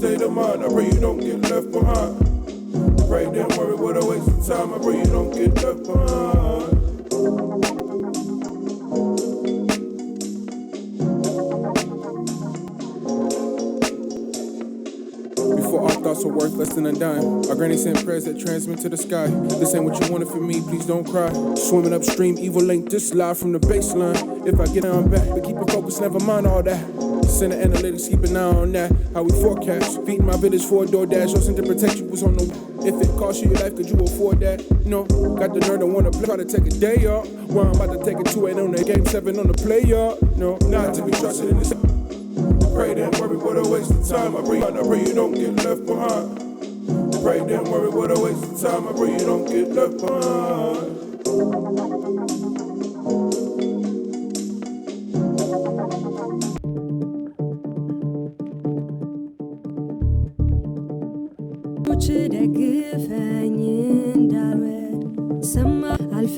state of mind. I pray you don't get left behind. Pray, don't worry, what a waste of time. I pray you don't get left behind. Before our thoughts are worth less than a dime, our granny sent prayers that transmit to the sky. This ain't what you wanted for me, please don't cry. Swimming upstream, evil ain't this live from the baseline. If I get on back, but keep it focused, never mind all that. Center analytics, keep an eye on that. How we forecast, feeding my village for a DoorDash. Your to protect you was on the. If it cost you your life, could you afford that? No, got the nerve to wanna play, try to take a day off. Where I'm about to take a 2-8 on the game 7 on the play yard. No, not to be trusted in this. Pray, don't worry, what a waste of time. I pray you don't get left behind. Pray, don't worry, what a waste of time. I pray you don't get left behind. ደግፈኝ እንዳልወድ ሰማ አልፈ